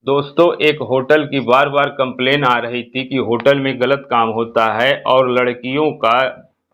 दोस्तों, एक होटल की बार बार कंप्लेन आ रही थी कि होटल में गलत काम होता है और लड़कियों का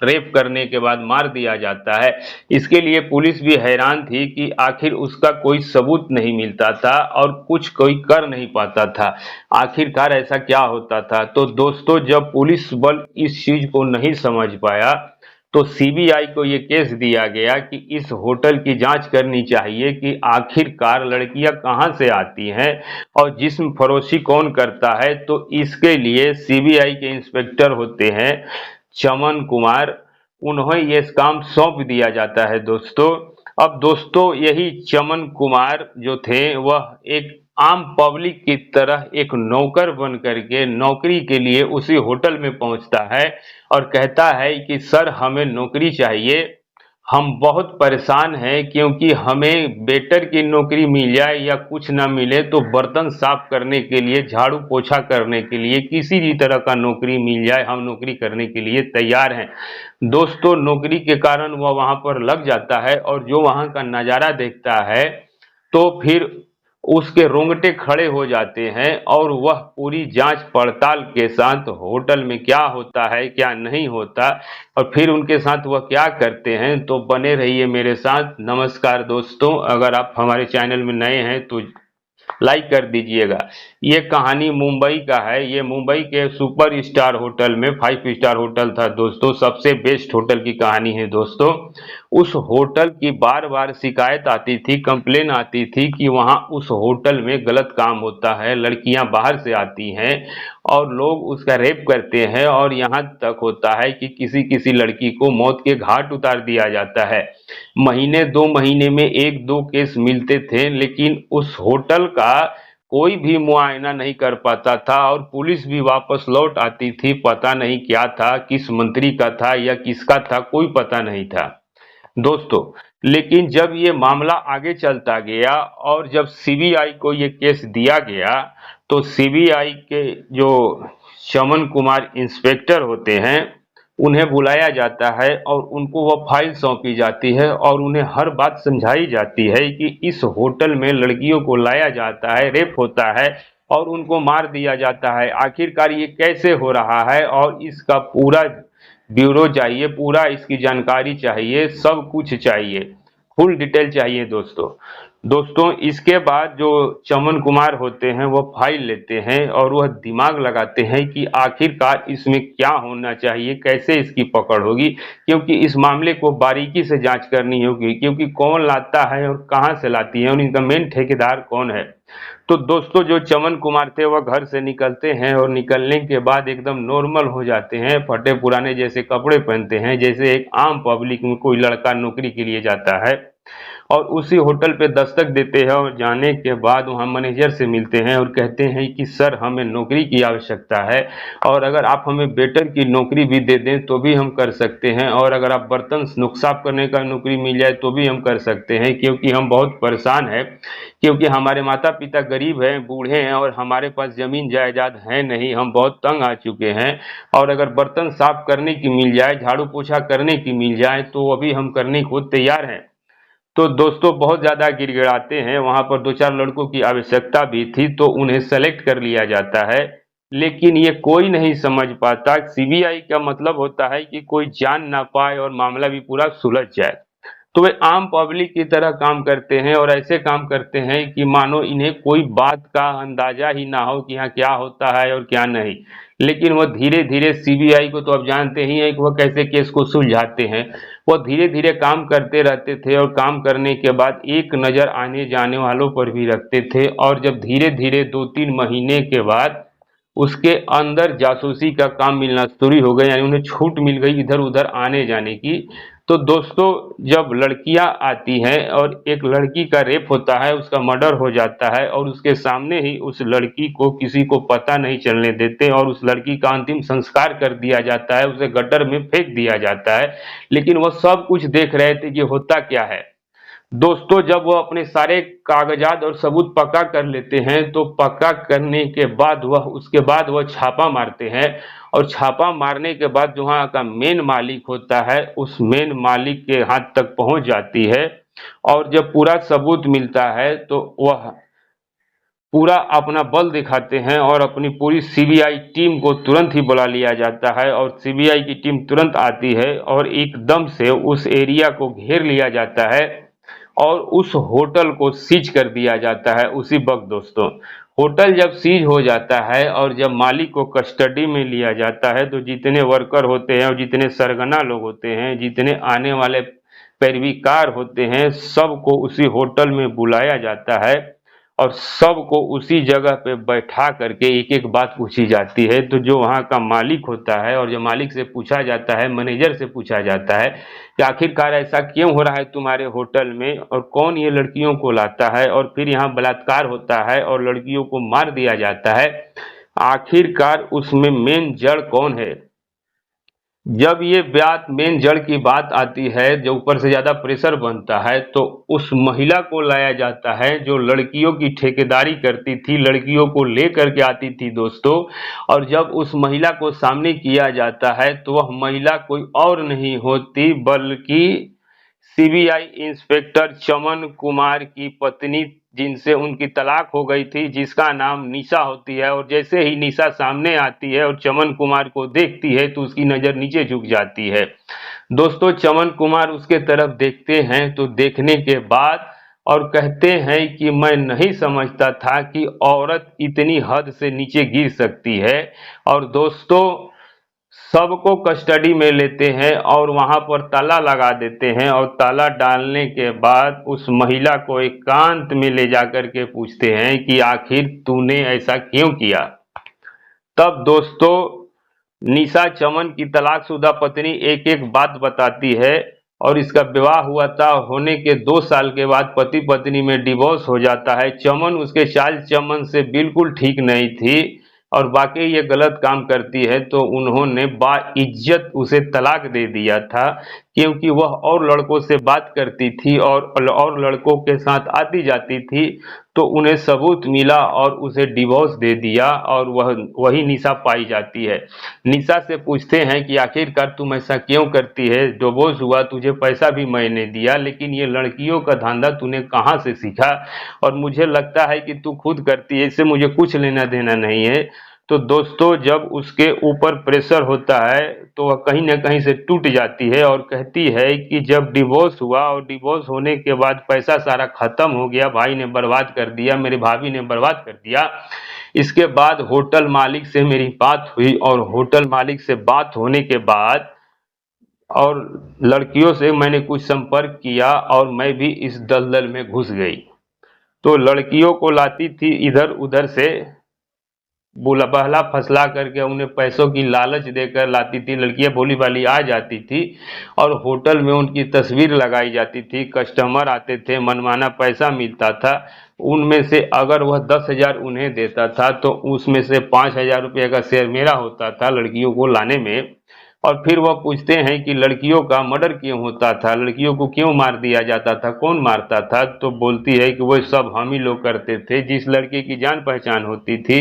रेप करने के बाद मार दिया जाता है। इसके लिए पुलिस भी हैरान थी कि आखिर उसका कोई सबूत नहीं मिलता था और कुछ कोई कर नहीं पाता था। आखिरकार ऐसा क्या होता था? तो दोस्तों, जब पुलिस बल इस चीज को नहीं समझ पाया तो सीबीआई को ये केस दिया गया कि इस होटल की जांच करनी चाहिए कि आखिरकार लड़कियां कहां से आती हैं और जिस्म फरोशी कौन करता है। तो इसके लिए सीबीआई के इंस्पेक्टर होते हैं चमन कुमार, उन्हें ये काम सौंप दिया जाता है दोस्तों। अब दोस्तों, यही चमन कुमार जो थे वह एक आम पब्लिक की तरह एक नौकर बन करके नौकरी के लिए उसी होटल में पहुंचता है और कहता है कि सर, हमें नौकरी चाहिए। हम बहुत परेशान हैं क्योंकि हमें वेटर की नौकरी मिल जाए या कुछ ना मिले तो बर्तन साफ करने के लिए, झाड़ू पोछा करने के लिए किसी भी तरह का नौकरी मिल जाए, हम नौकरी करने के लिए तैयार हैं। दोस्तों, नौकरी के कारण वह वहां पर लग जाता है और जो वहां का नज़ारा देखता है तो फिर उसके रोंगटे खड़े हो जाते हैं और वह पूरी जांच पड़ताल के साथ होटल में क्या होता है क्या नहीं होता और फिर उनके साथ वह क्या करते हैं। तो बने रहिए मेरे साथ। नमस्कार दोस्तों, अगर आप हमारे चैनल में नए हैं तो लाइक कर दीजिएगा। ये कहानी मुंबई का है। ये मुंबई के सुपर स्टार होटल में 5 स्टार होटल था दोस्तों, सबसे बेस्ट होटल की कहानी है दोस्तों। उस होटल की बार बार शिकायत आती थी, कंप्लेन आती थी कि वहाँ उस होटल में गलत काम होता है, लड़कियां बाहर से आती हैं और लोग उसका रेप करते हैं और यहाँ तक होता है कि किसी किसी लड़की को मौत के घाट उतार दिया जाता है। महीने 2 महीने में 1-2 केस मिलते थे, लेकिन उस होटल का कोई भी मुआयना नहीं कर पाता था और पुलिस भी वापस लौट आती थी। पता नहीं क्या था, किस मंत्री का था या किसका था, कोई पता नहीं था दोस्तों। लेकिन जब ये मामला आगे चलता गया और जब सीबीआई को ये केस दिया गया तो सीबीआई के जो चमन कुमार इंस्पेक्टर होते हैं उन्हें बुलाया जाता है और उनको वह फाइल सौंपी जाती है और उन्हें हर बात समझाई जाती है कि इस होटल में लड़कियों को लाया जाता है, रेप होता है और उनको मार दिया जाता है। आखिरकार ये कैसे हो रहा है और इसका पूरा ब्यूरो चाहिए, पूरा इसकी जानकारी चाहिए, सब कुछ चाहिए, फुल डिटेल चाहिए दोस्तों। दोस्तों, इसके बाद जो चमन कुमार होते हैं वह फाइल लेते हैं और वह दिमाग लगाते हैं कि आखिरकार इसमें क्या होना चाहिए, कैसे इसकी पकड़ होगी, क्योंकि इस मामले को बारीकी से जांच करनी होगी, क्योंकि कौन लाता है और कहां से लाती है और इनका मेन ठेकेदार कौन है। तो दोस्तों, जो चमन कुमार थे वह घर से निकलते हैं और निकलने के बाद एकदम नॉर्मल हो जाते हैं, फटे पुराने जैसे कपड़े पहनते हैं, जैसे एक आम पब्लिक में कोई लड़का नौकरी के लिए जाता है और उसी होटल पे दस्तक देते हैं और जाने के बाद वहाँ मैनेजर से मिलते हैं और कहते हैं कि सर, हमें नौकरी की आवश्यकता है और अगर आप हमें वेटर की नौकरी भी दे दें तो भी हम कर सकते हैं और अगर आप बर्तन साफ करने का नौकरी मिल जाए तो भी हम कर सकते हैं, क्योंकि हम बहुत परेशान हैं, क्योंकि हमारे माता पिता गरीब हैं, बूढ़े हैं और हमारे पास जमीन जायदाद है नहीं, हम बहुत तंग आ चुके हैं और अगर बर्तन साफ करने की मिल जाए, झाड़ू पोछा करने की मिल जाए तो अभी हम करने को तैयार हैं। तो दोस्तों, बहुत ज़्यादा गिड़गिड़ाते हैं। वहाँ पर 2-4 लड़कों की आवश्यकता भी थी तो उन्हें सेलेक्ट कर लिया जाता है, लेकिन ये कोई नहीं समझ पाता। सीबीआई का मतलब होता है कि कोई जान ना पाए और मामला भी पूरा सुलझ जाए। तो वे आम पब्लिक की तरह काम करते हैं और ऐसे काम करते हैं कि मानो इन्हें कोई बात का अंदाजा ही ना हो कि यहाँ क्या होता है और क्या नहीं। लेकिन वह धीरे धीरे, सीबीआई को तो आप जानते ही हैं कि वह कैसे केस को सुलझाते हैं। वह धीरे धीरे काम करते रहते थे और काम करने के बाद एक नज़र आने जाने वालों पर भी रखते थे और जब धीरे धीरे 2-3 महीने के बाद उसके अंदर जासूसी का काम मिलना शुरू हो गया, यानी उन्हें छूट मिल गई इधर उधर आने जाने की। तो दोस्तों, जब लड़कियां आती हैं और एक लड़की का रेप होता है, उसका मर्डर हो जाता है और उसके सामने ही उस लड़की को किसी को पता नहीं चलने देते और उस लड़की का अंतिम संस्कार कर दिया जाता है, उसे गटर में फेंक दिया जाता है, लेकिन वह सब कुछ देख रहे थे कि होता क्या है। दोस्तों, जब वो अपने सारे कागजात और सबूत पक्का कर लेते हैं तो पक्का करने के बाद वह छापा मारते हैं और छापा मारने के बाद जो वहाँ का मेन मालिक होता है उस मेन मालिक के हाथ तक पहुंच जाती है और जब पूरा सबूत मिलता है तो वह पूरा अपना बल दिखाते हैं और अपनी पूरी सीबीआई टीम को तुरंत ही बुला लिया जाता है और सीबीआई की टीम तुरंत आती है और एकदम से उस एरिया को घेर लिया जाता है और उस होटल को सीज कर दिया जाता है उसी वक्त दोस्तों। होटल जब सीज हो जाता है और जब मालिक को कस्टडी में लिया जाता है तो जितने वर्कर होते हैं और जितने सरगना लोग होते हैं, जितने आने वाले पैरवीकार होते हैं, सबको उसी होटल में बुलाया जाता है और सबको उसी जगह पे बैठा करके एक एक बात पूछी जाती है। तो जो वहाँ का मालिक होता है और जो मालिक से पूछा जाता है, मैनेजर से पूछा जाता है कि आखिरकार ऐसा क्यों हो रहा है तुम्हारे होटल में और कौन ये लड़कियों को लाता है और फिर यहाँ बलात्कार होता है और लड़कियों को मार दिया जाता है, आखिरकार उसमें मेन जड़ कौन है। जब ये बात मेन जड़ की बात आती है, जो ऊपर से ज्यादा प्रेशर बनता है, तो उस महिला को लाया जाता है जो लड़कियों की ठेकेदारी करती थी, लड़कियों को लेकर के आती थी दोस्तों। और जब उस महिला को सामने किया जाता है तो वह महिला कोई और नहीं होती बल्कि सीबीआई इंस्पेक्टर चमन कुमार की पत्नी, जिनसे उनकी तलाक हो गई थी, जिसका नाम निशा होती है। और जैसे ही निशा सामने आती है और चमन कुमार को देखती है तो उसकी नजर नीचे झुक जाती है दोस्तों। चमन कुमार उसके तरफ देखते हैं तो देखने के बाद और कहते हैं कि मैं नहीं समझता था कि औरत इतनी हद से नीचे गिर सकती है। और दोस्तों सबको कस्टडी में लेते हैं और वहां पर ताला लगा देते हैं और ताला डालने के बाद उस महिला को एकांत में ले जाकर के पूछते हैं कि आखिर तूने ऐसा क्यों किया। तब दोस्तों निशा चमन की तलाकशुदा पत्नी एक एक बात बताती है और इसका विवाह हुआ था, होने के 2 साल के बाद पति पत्नी में डिवोर्स हो जाता है। चमन उसके चाल चमन से बिल्कुल ठीक नहीं थी और वाकई ये गलत काम करती है, तो उन्होंने बाइज्जत उसे तलाक दे दिया था क्योंकि वह और लड़कों से बात करती थी और लड़कों के साथ आती जाती थी। तो उन्हें सबूत मिला और उसे डिवोर्स दे दिया और वही निशा पाई जाती है। निशा से पूछते हैं कि आखिरकार तुम ऐसा क्यों करती है, डिवोर्स हुआ, तुझे पैसा भी मैंने दिया, लेकिन ये लड़कियों का धंधा तूने कहाँ से सीखा और मुझे लगता है कि तू खुद करती है, इससे मुझे कुछ लेना देना नहीं है। तो दोस्तों जब उसके ऊपर प्रेशर होता है तो वह कहीं ना कहीं से टूट जाती है और कहती है कि जब डिवोर्स हुआ और डिवोर्स होने के बाद पैसा सारा खत्म हो गया, भाई ने बर्बाद कर दिया, मेरी भाभी ने बर्बाद कर दिया। इसके बाद होटल मालिक से मेरी बात हुई और होटल मालिक से बात होने के बाद और लड़कियों से मैंने कुछ संपर्क किया और मैं भी इस दलदल में घुस गई। तो लड़कियों को लाती थी इधर उधर से, बोला बहला फसला करके उन्हें पैसों की लालच देकर लाती थी। लड़कियां भोली भाली आ जाती थी और होटल में उनकी तस्वीर लगाई जाती थी, कस्टमर आते थे, मनमाना पैसा मिलता था। उनमें से अगर वह 10,000 उन्हें देता था तो उसमें से 5,000 रुपये का शेयर मेरा होता था लड़कियों को लाने में। और फिर वह पूछते हैं कि लड़कियों का मर्डर क्यों होता था, लड़कियों को क्यों मार दिया जाता था, कौन मारता था। तो बोलती है कि वो सब हम ही लोग करते थे। जिस लड़की की जान पहचान होती थी,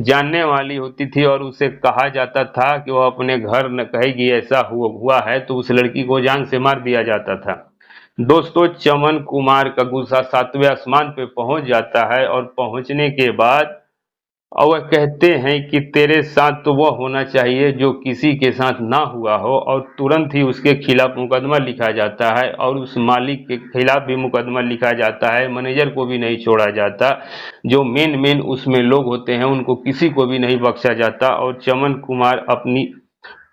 जानने वाली होती थी और उसे कहा जाता था कि वह अपने घर न कहेगी ऐसा हुआ है, तो उस लड़की को जान से मार दिया जाता था। दोस्तों चमन कुमार का गुस्सा 7वें आसमान पे पहुंच जाता है और पहुंचने के बाद और वह कहते हैं कि तेरे साथ तो वह होना चाहिए जो किसी के साथ ना हुआ हो, और तुरंत ही उसके खिलाफ मुकदमा लिखा जाता है और उस मालिक के खिलाफ भी मुकदमा लिखा जाता है। मैनेजर को भी नहीं छोड़ा जाता, जो मेन उसमें लोग होते हैं उनको किसी को भी नहीं बख्शा जाता। और चमन कुमार अपनी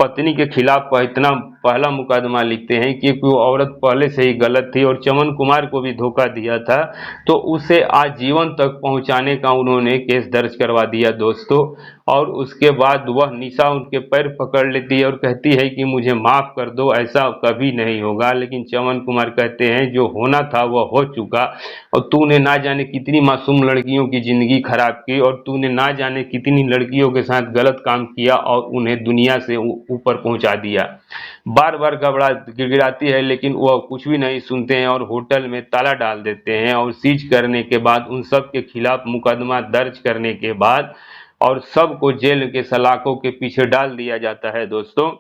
पत्नी के खिलाफ इतना पहला मुकदमा लिखते हैं कि वो औरत पहले से ही गलत थी और चमन कुमार को भी धोखा दिया था, तो उसे आजीवन तक पहुंचाने का उन्होंने केस दर्ज करवा दिया दोस्तों। और उसके बाद वह निशा उनके पैर पकड़ लेती है और कहती है कि मुझे माफ कर दो, ऐसा कभी नहीं होगा। लेकिन चमन कुमार कहते हैं जो होना था वह हो चुका और तूने ना जाने कितनी मासूम लड़कियों की जिंदगी खराब की और तूने ना जाने कितनी लड़कियों के साथ गलत काम किया और उन्हें दुनिया से ऊपर पहुंचा दिया। बार बार घबरा गिड़गिड़ाती है लेकिन वह कुछ भी नहीं सुनते हैं और होटल में ताला डाल देते हैं और सीज करने के बाद उन सब के खिलाफ मुकदमा दर्ज करने के बाद और सबको जेल के सलाखों के पीछे डाल दिया जाता है दोस्तों।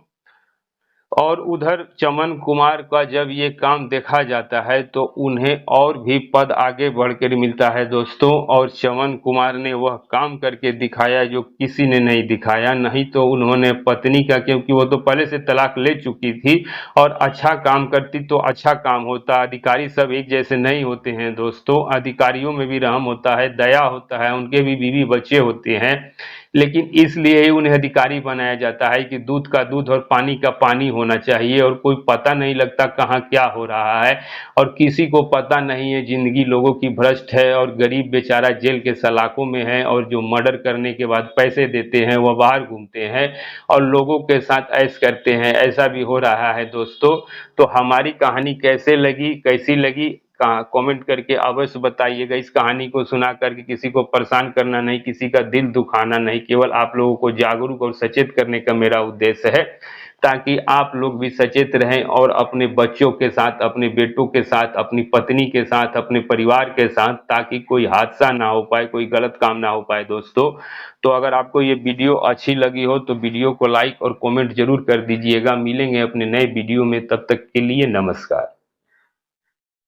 और उधर चमन कुमार का जब ये काम देखा जाता है तो उन्हें और भी पद आगे बढ़कर मिलता है दोस्तों। और चमन कुमार ने वह काम करके दिखाया जो किसी ने नहीं दिखाया। नहीं तो उन्होंने पत्नी का, क्योंकि वो तो पहले से तलाक ले चुकी थी और अच्छा काम करती तो अच्छा काम होता। अधिकारी सब एक जैसे नहीं होते हैं दोस्तों, अधिकारियों में भी रहम होता है, दया होता है, उनके भी बीवी बच्चे होते हैं। लेकिन इसलिए ही उन्हें अधिकारी बनाया जाता है कि दूध का दूध और पानी का पानी होना चाहिए, और कोई पता नहीं लगता कहाँ क्या हो रहा है, और किसी को पता नहीं है जिंदगी लोगों की भ्रष्ट है, और गरीब बेचारा जेल के सलाखों में है, और जो मर्डर करने के बाद पैसे देते हैं वह बाहर घूमते हैं और लोगों के साथ ऐश करते हैं। ऐसा भी हो रहा है दोस्तों। तो हमारी कहानी कैसी लगी कमेंट करके अवश्य बताइएगा। इस कहानी को सुना करके किसी को परेशान करना नहीं, किसी का दिल दुखाना नहीं, केवल आप लोगों को जागरूक और सचेत करने का मेरा उद्देश्य है, ताकि आप लोग भी सचेत रहें और अपने बच्चों के साथ, अपने बेटों के साथ, अपनी पत्नी के साथ, अपने परिवार के साथ, ताकि कोई हादसा ना हो पाए, कोई गलत काम ना हो पाए दोस्तों। तो अगर आपको ये वीडियो अच्छी लगी हो तो वीडियो को लाइक और कमेंट जरूर कर दीजिएगा। मिलेंगे अपने नए वीडियो में, तब तक के लिए नमस्कार।